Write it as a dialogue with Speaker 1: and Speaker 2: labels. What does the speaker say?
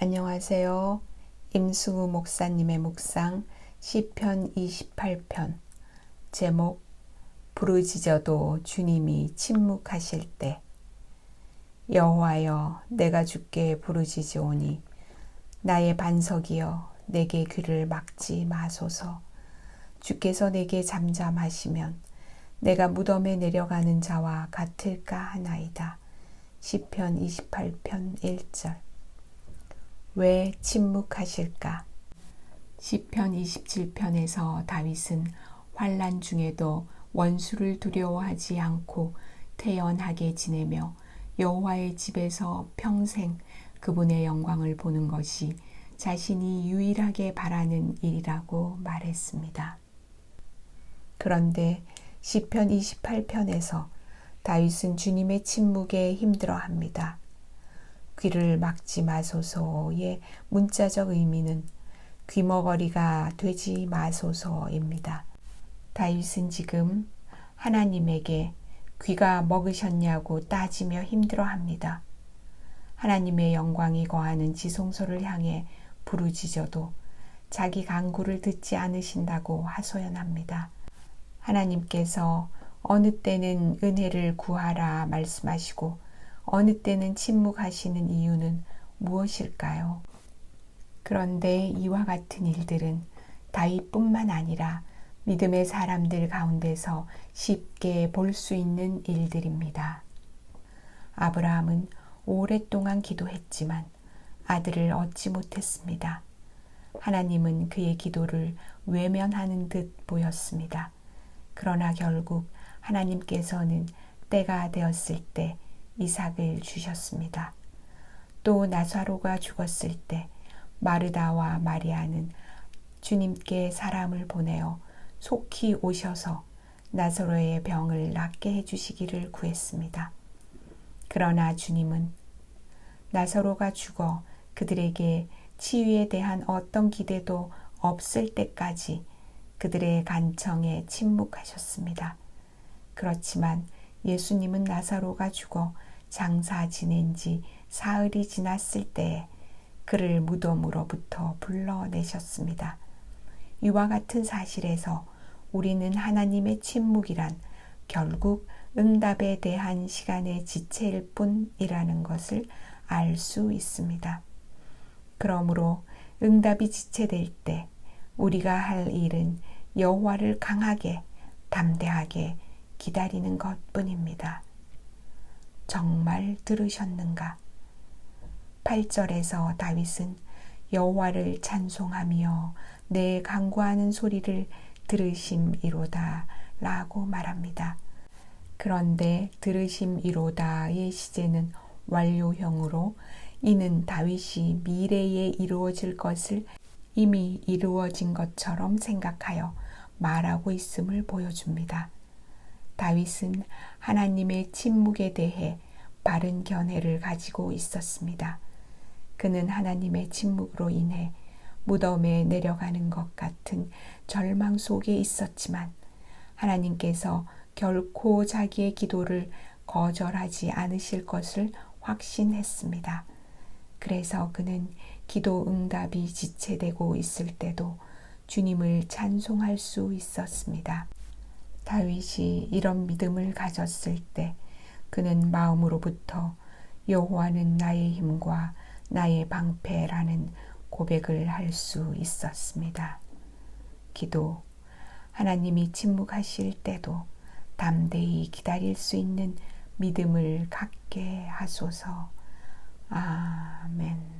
Speaker 1: 안녕하세요. 임승우 목사님의 묵상 시편 28편 제목 부르짖어도 주님이 침묵하실 때. 여호와여, 내가 주께 부르짖으오니 나의 반석이여, 내게 귀를 막지 마소서. 주께서 내게 잠잠하시면 내가 무덤에 내려가는 자와 같을까 하나이다. 시편 28편 1절. 왜 침묵하실까? 시편 27편에서 다윗은 환난 중에도 원수를 두려워하지 않고 태연하게 지내며 여호와의 집에서 평생 그분의 영광을 보는 것이 자신이 유일하게 바라는 일이라고 말했습니다. 그런데 시편 28편에서 다윗은 주님의 침묵에 힘들어합니다. 귀를 막지 마소서의 문자적 의미는 귀머거리가 되지 마소서입니다. 다윗은 지금 하나님에게 귀가 먹으셨냐고 따지며 힘들어합니다. 하나님의 영광이 거하는 지성소를 향해 부르짖어도 자기 간구를 듣지 않으신다고 하소연합니다. 하나님께서 어느 때는 은혜를 구하라 말씀하시고 어느 때는 침묵하시는 이유는 무엇일까요? 그런데 이와 같은 일들은 다윗뿐만 아니라 믿음의 사람들 가운데서 쉽게 볼 수 있는 일들입니다. 아브라함은 오랫동안 기도했지만 아들을 얻지 못했습니다. 하나님은 그의 기도를 외면하는 듯 보였습니다. 그러나 결국 하나님께서는 때가 되었을 때 이삭을 주셨습니다. 또 나사로가 죽었을 때 마르다와 마리아는 주님께 사람을 보내어 속히 오셔서 나사로의 병을 낫게 해주시기를 구했습니다. 그러나 주님은 나사로가 죽어 그들에게 치유에 대한 어떤 기대도 없을 때까지 그들의 간청에 침묵하셨습니다. 그렇지만 예수님은 나사로가 죽어 장사 지낸 지 사흘이 지났을 때에 그를 무덤으로부터 불러내셨습니다. 이와 같은 사실에서 우리는 하나님의 침묵이란 결국 응답에 대한 시간의 지체일 뿐이라는 것을 알 수 있습니다. 그러므로 응답이 지체될 때 우리가 할 일은 여호와를 강하게 담대하게 기다리는 것뿐입니다. 정말 들으셨는가? 8절에서 다윗은 여호와를 찬송하며 내 간구하는 소리를 들으심이로다 라고 말합니다. 그런데 들으심이로다의 시제는 완료형으로 이는 다윗이 미래에 이루어질 것을 이미 이루어진 것처럼 생각하여 말하고 있음을 보여줍니다. 다윗은 하나님의 침묵에 대해 바른 견해를 가지고 있었습니다. 그는 하나님의 침묵으로 인해 무덤에 내려가는 것 같은 절망 속에 있었지만 하나님께서 결코 자기의 기도를 거절하지 않으실 것을 확신했습니다. 그래서 그는 기도 응답이 지체되고 있을 때도 주님을 찬송할 수 있었습니다. 다윗이 이런 믿음을 가졌을 때 그는 마음으로부터 여호와는 나의 힘과 나의 방패라는 고백을 할 수 있었습니다. 기도, 하나님이 침묵하실 때도 담대히 기다릴 수 있는 믿음을 갖게 하소서. 아멘.